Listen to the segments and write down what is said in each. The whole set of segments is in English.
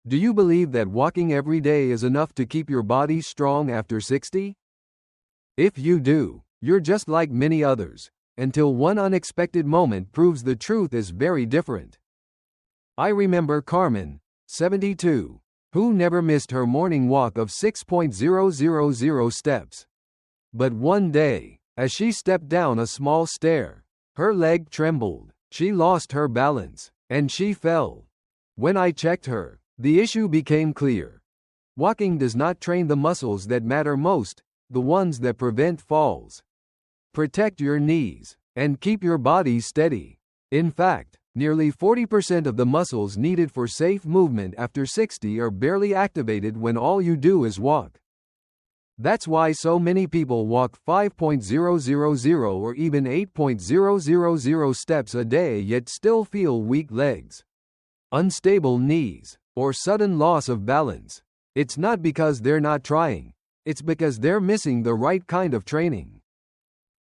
Do you believe that walking every day is enough to keep your body strong after 60? If you do, you're just like many others, until one unexpected moment proves the truth is very different. I remember Carmen, 72, who never missed her morning walk of 6,000 steps. But one day, as she stepped down a small stair, her leg trembled, she lost her balance, and she fell. When I checked her, the issue became clear. Walking does not train the muscles that matter most, the ones that prevent falls. Protect your knees, and keep your body steady. In fact, nearly 40% of the muscles needed for safe movement after 60 are barely activated when all you do is walk. That's why so many people walk 5,000 or even 8,000 steps a day yet still feel weak legs, unstable knees, or sudden loss of balance. It's not because they're not trying, it's because they're missing the right kind of training.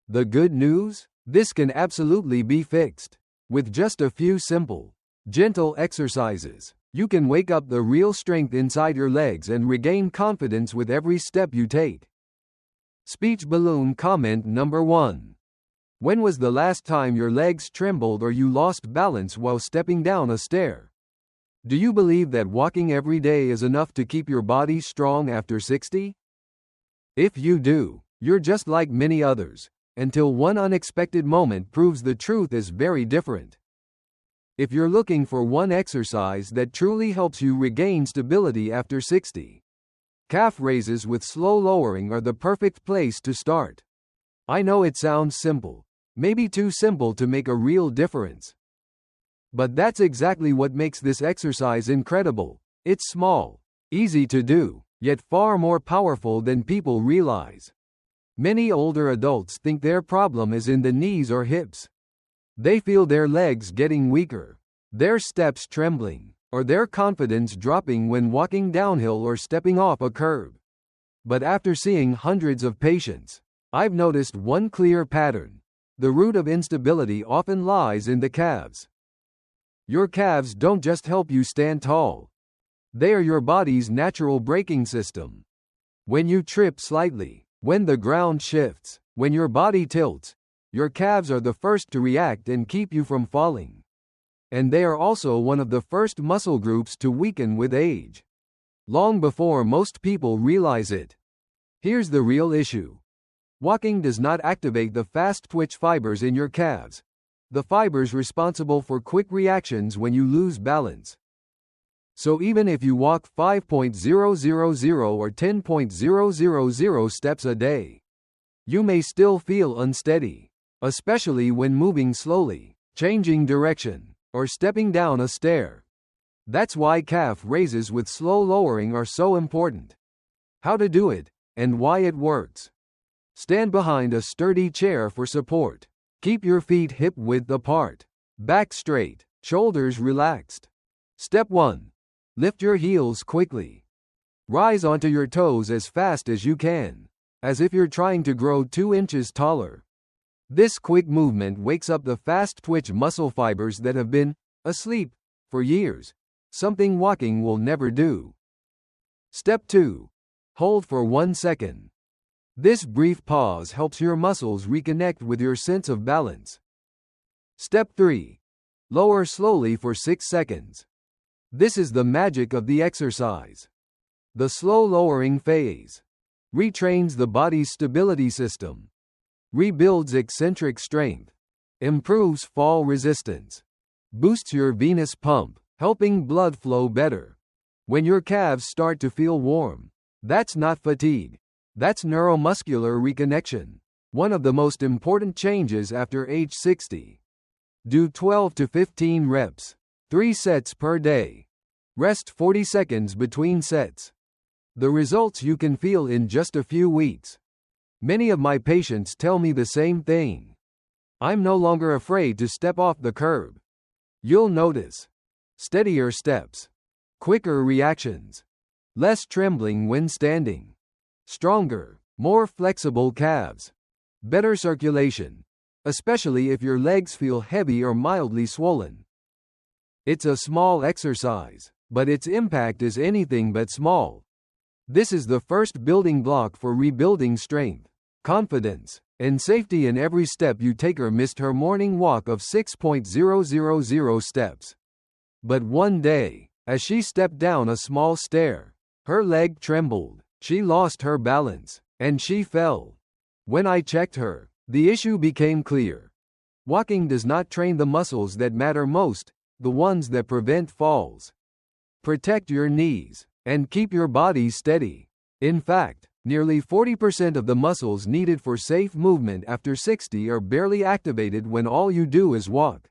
The good news? This can absolutely be fixed. With just a few simple, gentle exercises, you can wake up the real strength inside your legs and regain confidence with every step you take. Speech balloon comment number 1. When was the last time your legs trembled or you lost balance while stepping down a stair? Do you believe that walking every day is enough to keep your body strong after 60? If you do, you're just like many others, until one unexpected moment proves the truth is very different. If you're looking for one exercise that truly helps you regain stability after 60, calf raises with slow lowering are the perfect place to start. I know it sounds simple, maybe too simple to make a real difference. But that's exactly what makes this exercise incredible. It's small, easy to do, yet far more powerful than people realize. Many older adults think their problem is in the knees or hips. They feel their legs getting weaker, their steps trembling, or their confidence dropping when walking downhill or stepping off a curb. But after seeing hundreds of patients, I've noticed one clear pattern. The root of instability often lies in the calves. Your calves don't just help you stand tall. They are your body's natural braking system. When you trip slightly, when the ground shifts, when your body tilts, your calves are the first to react and keep you from falling. And they are also one of the first muscle groups to weaken with age, long before most people realize it. Here's the real issue. Walking does not activate the fast twitch fibers in your calves, the fibers responsible for quick reactions when you lose balance. So even if you walk 5,000 or 10,000 steps a day, you may still feel unsteady, especially when moving slowly, changing direction, or stepping down a stair. That's why calf raises with slow lowering are so important. How to do it, and why it works. Stand behind a sturdy chair for support. Keep your feet hip-width apart. Back straight, shoulders relaxed. Step 1. Lift your heels quickly. Rise onto your toes as fast as you can, as if you're trying to grow 2 inches taller. This quick movement wakes up the fast-twitch muscle fibers that have been asleep for years, something walking will never do. Step 2. Hold for 1 second. This brief pause helps your muscles reconnect with your sense of balance. Step 3. Lower slowly for 6 seconds. This is the magic of the exercise. The slow lowering phase retrains the body's stability system, rebuilds eccentric strength, improves fall resistance, boosts your venous pump, helping blood flow better. When your calves start to feel warm, that's not fatigue. That's neuromuscular reconnection, one of the most important changes after age 60. Do 12 to 15 reps, 3 sets per day. Rest 40 seconds between sets. The results you can feel in just a few weeks. Many of my patients tell me the same thing. I'm no longer afraid to step off the curb. You'll notice steadier steps, quicker reactions, less trembling when standing. Stronger, more flexible calves, better circulation, especially if your legs feel heavy or mildly swollen. It's a small exercise, but its impact is anything but small. This is the first building block for rebuilding strength, confidence, and safety in every step you take. Her missed her morning walk of 6,000 steps. But one day, as she stepped down a small stair, her leg trembled, she lost her balance, and she fell. When I checked her, the issue became clear. Walking does not train the muscles that matter most, the ones that prevent falls. Protect your knees, and keep your body steady. In fact, nearly 40% of the muscles needed for safe movement after 60 are barely activated when all you do is walk.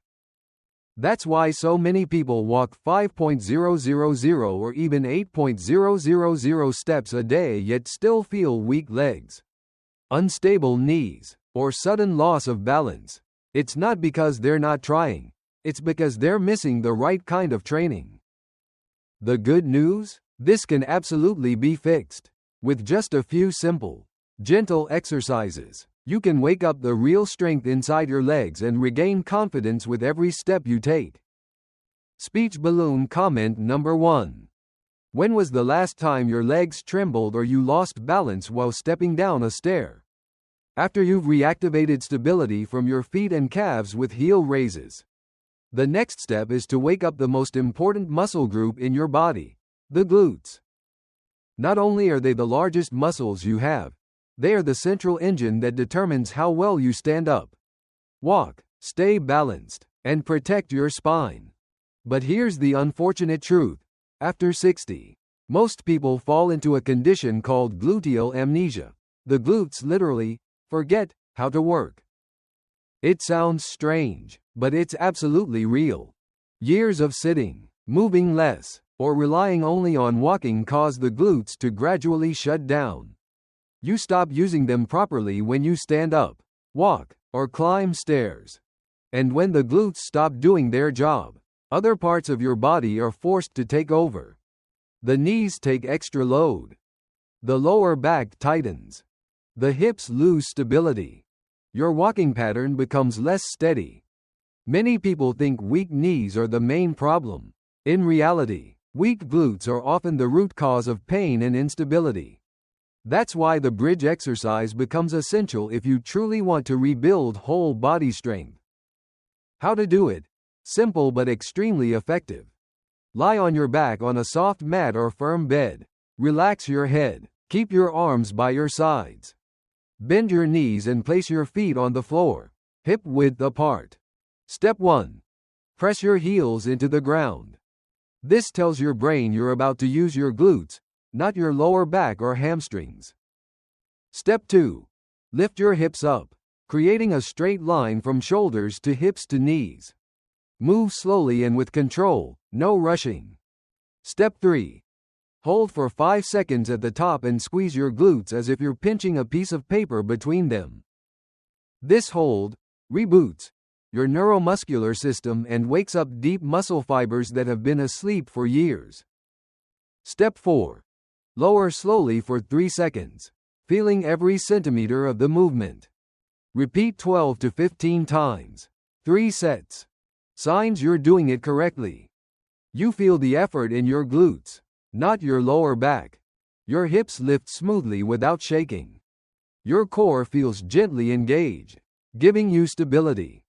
That's why so many people walk 5,000 or even 8,000 steps a day yet still feel weak legs, unstable knees, or sudden loss of balance. It's not because they're not trying, it's because they're missing the right kind of training. The good news? This can absolutely be fixed. With just a few simple, gentle exercises, you can wake up the real strength inside your legs and regain confidence with every step you take. Speech balloon comment number 1. When was the last time your legs trembled or you lost balance while stepping down a stair? After you've reactivated stability from your feet and calves with heel raises, the next step is to wake up the most important muscle group in your body, the glutes. Not only are they the largest muscles you have, they are the central engine that determines how well you stand up, walk, stay balanced, and protect your spine. But here's the unfortunate truth. After 60, most people fall into a condition called gluteal amnesia. The glutes literally forget how to work. It sounds strange, but it's absolutely real. Years of sitting, moving less, or relying only on walking cause the glutes to gradually shut down. You stop using them properly when you stand up, walk, or climb stairs. And when the glutes stop doing their job, other parts of your body are forced to take over. The knees take extra load. The lower back tightens. The hips lose stability. Your walking pattern becomes less steady. Many people think weak knees are the main problem. In reality, weak glutes are often the root cause of pain and instability. That's why the bridge exercise becomes essential if you truly want to rebuild whole body strength. How to do it? Simple but extremely effective. Lie on your back on a soft mat or firm bed. Relax your head. Keep your arms by your sides. Bend your knees and place your feet on the floor, hip width apart. Step 1. Press your heels into the ground. This tells your brain you're about to use your glutes, not your lower back or hamstrings. Step 2. Lift your hips up, creating a straight line from shoulders to hips to knees. Move slowly and with control, no rushing. Step 3. Hold for 5 seconds at the top and squeeze your glutes as if you're pinching a piece of paper between them. This hold reboots your neuromuscular system and wakes up deep muscle fibers that have been asleep for years. Step 4. Lower slowly for 3 seconds, feeling every centimeter of the movement. Repeat 12 to 15 times. 3 sets. Signs you're doing it correctly. You feel the effort in your glutes, not your lower back. Your hips lift smoothly without shaking. Your core feels gently engaged, giving you stability.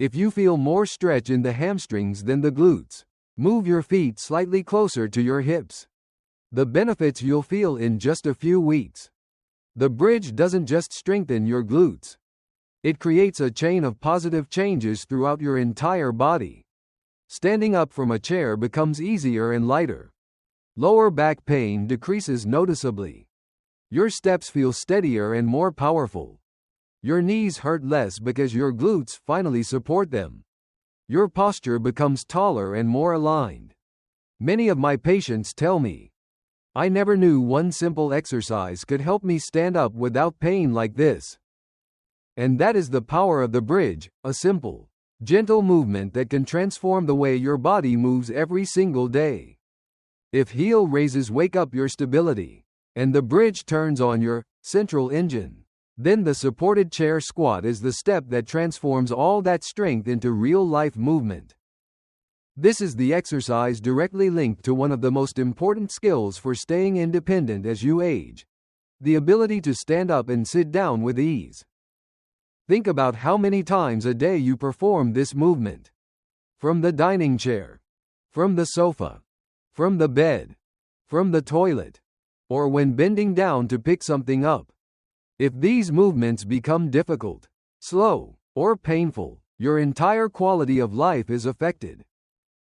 If you feel more stretch in the hamstrings than the glutes, move your feet slightly closer to your hips. The benefits you'll feel in just a few weeks. The bridge doesn't just strengthen your glutes. It creates a chain of positive changes throughout your entire body. Standing up from a chair becomes easier and lighter. Lower back pain decreases noticeably. Your steps feel steadier and more powerful. Your knees hurt less because your glutes finally support them. Your posture becomes taller and more aligned. Many of my patients tell me, "I never knew one simple exercise could help me stand up without pain like this." And that is the power of the bridge, a simple, gentle movement that can transform the way your body moves every single day. If heel raises wake up your stability, and the bridge turns on your central engine, then the supported chair squat is the step that transforms all that strength into real-life movement. This is the exercise directly linked to one of the most important skills for staying independent as you age: the ability to stand up and sit down with ease. Think about how many times a day you perform this movement. From the dining chair, from the sofa, from the bed, from the toilet, or when bending down to pick something up. If these movements become difficult, slow, or painful, your entire quality of life is affected.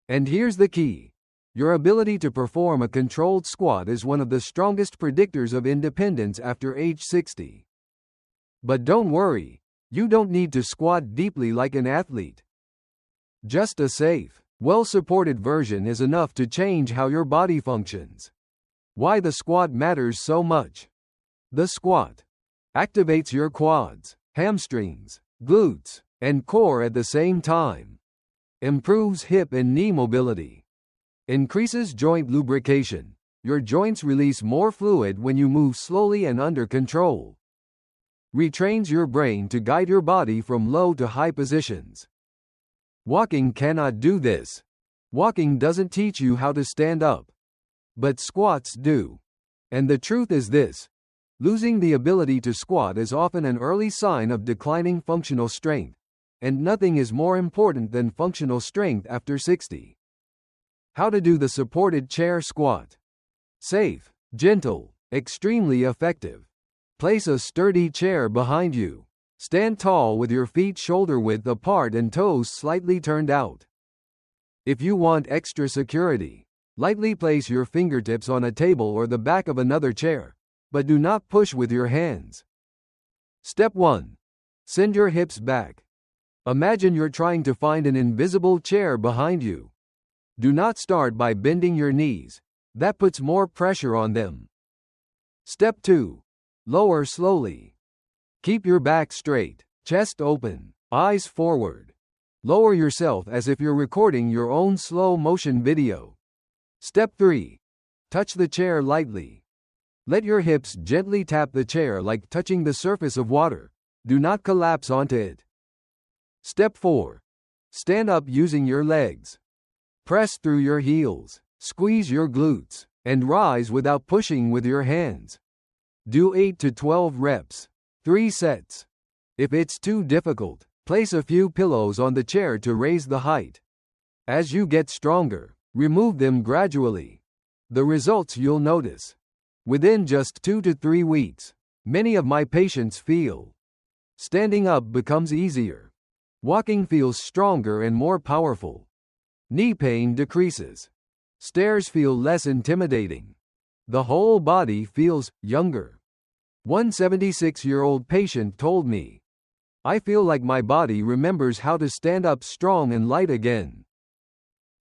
And here's the key: your ability to perform a controlled squat is one of the strongest predictors of independence after age 60. But don't worry, you don't need to squat deeply like an athlete. Just a safe, well-supported version is enough to change how your body functions. Why the squat matters so much. The squat activates your quads, hamstrings, glutes, and core at the same time. Improves hip and knee mobility. Increases joint lubrication. Your joints release more fluid when you move slowly and under control. Retrains your brain to guide your body from low to high positions. Walking cannot do this. Walking doesn't teach you how to stand up. But squats do. And the truth is this: losing the ability to squat is often an early sign of declining functional strength. And nothing is more important than functional strength after 60. How to do the supported chair squat. Safe, gentle, extremely effective. Place a sturdy chair behind you. Stand tall with your feet shoulder width apart and toes slightly turned out. If you want extra security, lightly place your fingertips on a table or the back of another chair, but do not push with your hands. Step 1. Send your hips back. Imagine you're trying to find an invisible chair behind you. Do not start by bending your knees. That puts more pressure on them. Step 2. Lower slowly. Keep your back straight, chest open, eyes forward. Lower yourself as if you're recording your own slow-motion video. Step 3. Touch the chair lightly. Let your hips gently tap the chair like touching the surface of water. Do not collapse onto it. Step 4. Stand up using your legs. Press through your heels, squeeze your glutes, and rise without pushing with your hands. Do 8 to 12 reps, 3 sets. If it's too difficult, place a few pillows on the chair to raise the height. As you get stronger, remove them gradually. The results you'll notice. Within just 2 to 3 weeks, many of my patients feel standing up becomes easier. Walking feels stronger and more powerful. Knee pain decreases. Stairs feel less intimidating. The whole body feels younger. One 76-year-old patient told me, "I feel like my body remembers how to stand up strong and light again."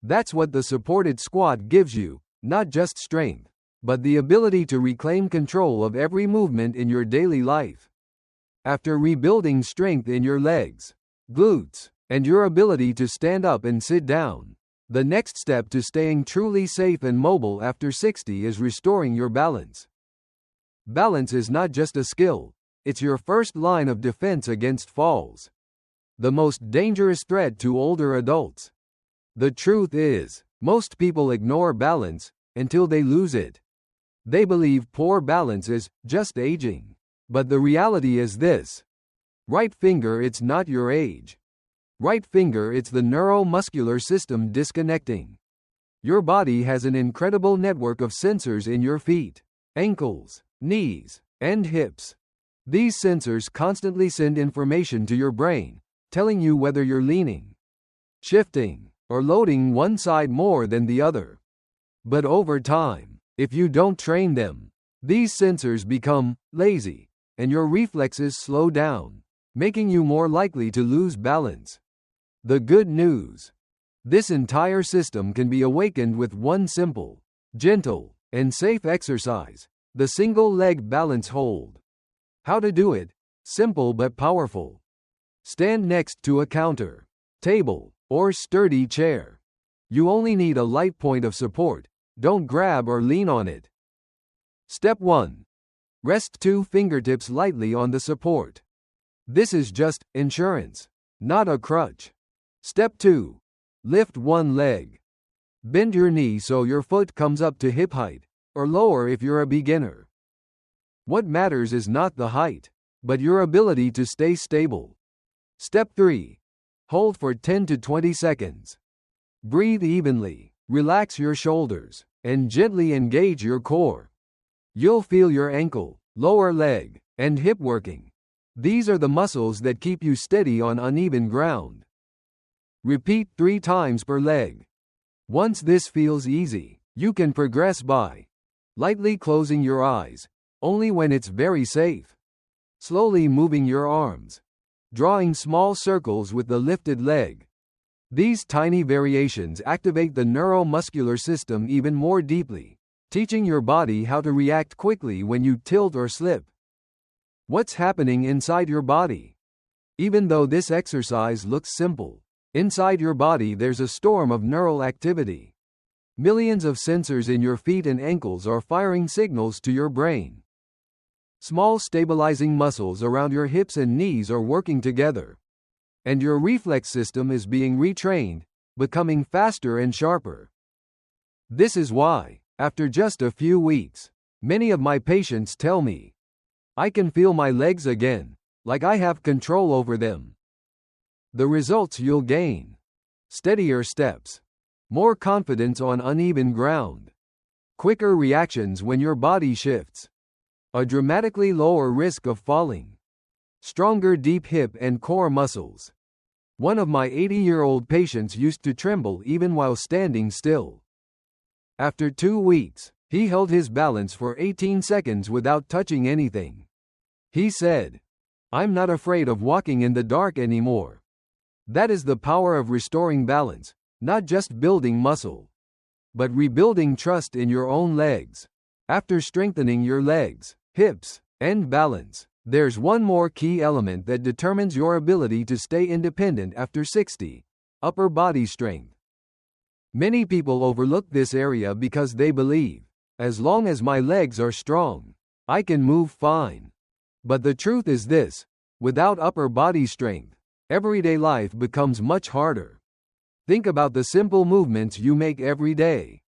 That's what the supported squat gives you, not just strength, but the ability to reclaim control of every movement in your daily life. After rebuilding strength in your legs, glutes, and your ability to stand up and sit down, the next step to staying truly safe and mobile after 60 is restoring your balance. Balance is not just a skill, it's your first line of defense against falls. The most dangerous threat to older adults. The truth is, most people ignore balance until they lose it. They believe poor balance is just aging. But the reality is this. Right finger, it's not your age. Right finger, it's the neuromuscular system disconnecting. Your body has an incredible network of sensors in your feet, ankles, knees, and hips. These sensors constantly send information to your brain, telling you whether you're leaning, shifting, or loading one side more than the other. But over time, if you don't train them, these sensors become lazy, and your reflexes slow down, making you more likely to lose balance. The good news: this entire system can be awakened with one simple, gentle, and safe exercise: the single leg balance hold. How to do it? Simple but powerful. Stand next to a counter, table, or sturdy chair. You only need a light point of support. Don't grab or lean on it. Step 1. Rest 2 fingertips lightly on the support. This is just insurance, not a crutch. Step 2. Lift one leg. Bend your knee so your foot comes up to hip height, or lower if you're a beginner. What matters is not the height, but your ability to stay stable. Step 3. Hold for 10 to 20 seconds. Breathe evenly, relax your shoulders, and gently engage your core. You'll feel your ankle, lower leg, and hip working. These are the muscles that keep you steady on uneven ground. Repeat 3 times per leg. Once this feels easy, you can progress by lightly closing your eyes, only when it's very safe. Slowly moving your arms. Drawing small circles with the lifted leg. These tiny variations activate the neuromuscular system even more deeply, teaching your body how to react quickly when you tilt or slip. What's happening inside your body? Even though this exercise looks simple, inside your body there's a storm of neural activity. Millions of sensors in your feet and ankles are firing signals to your brain. Small stabilizing muscles around your hips and knees are working together. And your reflex system is being retrained, becoming faster and sharper. This is why, after just a few weeks, many of my patients tell me, I can feel my legs again, like I have control over them. The results you'll gain: steadier steps, more confidence on uneven ground, quicker reactions when your body shifts, a dramatically lower risk of falling, stronger deep hip and core muscles. One of my 80-year-old patients used to tremble even while standing still. After 2 weeks, he held his balance for 18 seconds without touching anything. He said, "I'm not afraid of walking in the dark anymore." That is the power of restoring balance, not just building muscle, but rebuilding trust in your own legs. After strengthening your legs, hips, and balance, there's one more key element that determines your ability to stay independent after 60: upper body strength. Many people overlook this area because they believe, as long as my legs are strong, I can move fine. But the truth is this: without upper body strength, everyday life becomes much harder. Think about the simple movements you make every day.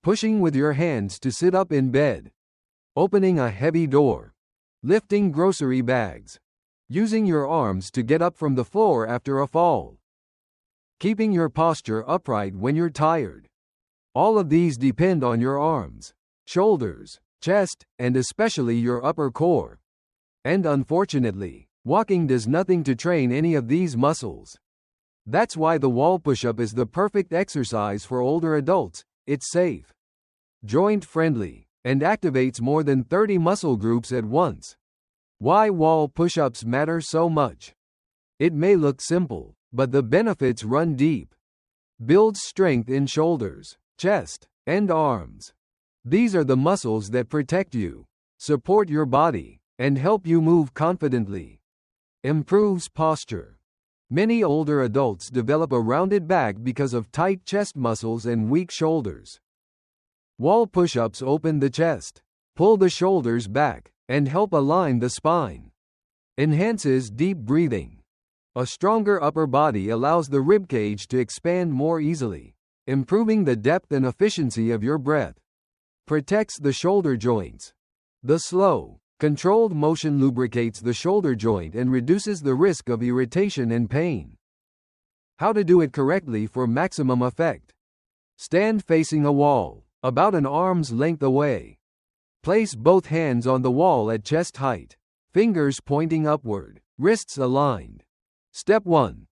Pushing with your hands to sit up in bed. Opening a heavy door. Lifting grocery bags. Using your arms to get up from the floor after a fall. Keeping your posture upright when you're tired. All of these depend on your arms, shoulders, chest, and especially your upper core. And unfortunately, walking does nothing to train any of these muscles. That's why the wall push-up is the perfect exercise for older adults. It's safe, joint-friendly, and activates more than 30 muscle groups at once. Why wall push-ups matter so much? It may look simple, but the benefits run deep. Builds strength in shoulders, chest, and arms. These are the muscles that protect you, support your body, and help you move confidently. Improves posture. Many older adults develop a rounded back because of tight chest muscles and weak shoulders. Wall push-ups open the chest, pull the shoulders back, and help align the spine. Enhances deep breathing. A stronger upper body allows the ribcage to expand more easily, improving the depth and efficiency of your breath. Protects the shoulder joints. The slow, controlled motion lubricates the shoulder joint and reduces the risk of irritation and pain. How to do it correctly for maximum effect. Stand facing a wall, about an arm's length away. Place both hands on the wall at chest height, fingers pointing upward, wrists aligned. Step 1.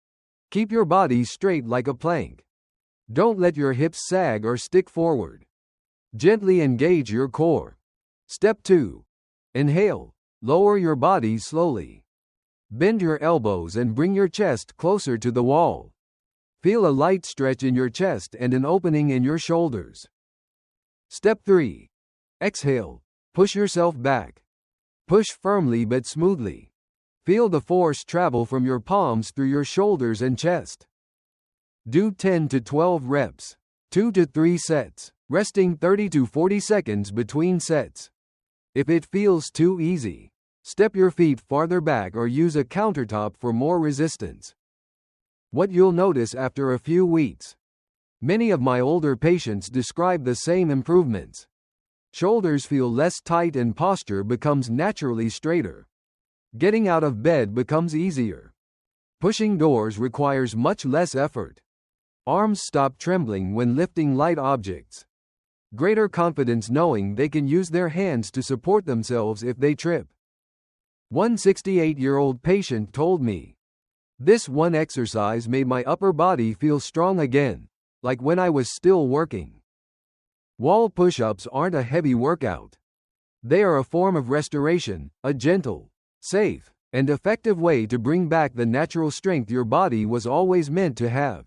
Keep your body straight like a plank. Don't let your hips sag or stick forward. Gently engage your core. Step 2. Inhale. Lower your body slowly. Bend your elbows and bring your chest closer to the wall. Feel a light stretch in your chest and an opening in your shoulders. Step 3. Exhale. Push yourself back. Push firmly but smoothly. Feel the force travel from your palms through your shoulders and chest. Do 10 to 12 reps, 2 to 3 sets, resting 30 to 40 seconds between sets. If it feels too easy, step your feet farther back or use a countertop for more resistance. What you'll notice after a few weeks. Many of my older patients describe the same improvements. Shoulders feel less tight and posture becomes naturally straighter. Getting out of bed becomes easier. Pushing doors requires much less effort. Arms stop trembling when lifting light objects. Greater confidence knowing they can use their hands to support themselves if they trip. One 68-year-old patient told me, "This one exercise made my upper body feel strong again, like when I was still working." Wall push-ups aren't a heavy workout. They are a form of restoration, a gentle, safe, and effective way to bring back the natural strength your body was always meant to have.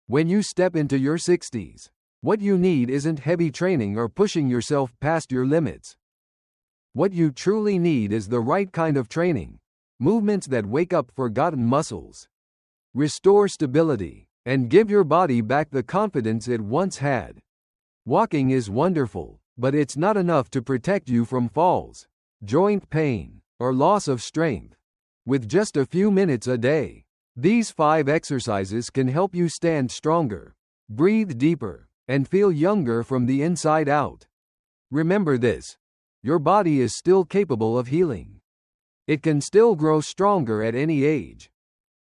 When you step into your 60s, what you need isn't heavy training or pushing yourself past your limits. What you truly need is the right kind of training, movements that wake up forgotten muscles, restore stability, and give your body back the confidence it once had. Walking is wonderful, but it's not enough to protect you from falls, joint pain, or loss of strength. With just a few minutes a day, these 5 exercises can help you stand stronger, breathe deeper, and feel younger from the inside out. Remember this: your body is still capable of healing. It can still grow stronger at any age.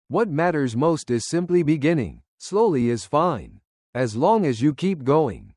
What matters most is simply beginning. Slowly is fine, as long as you keep going.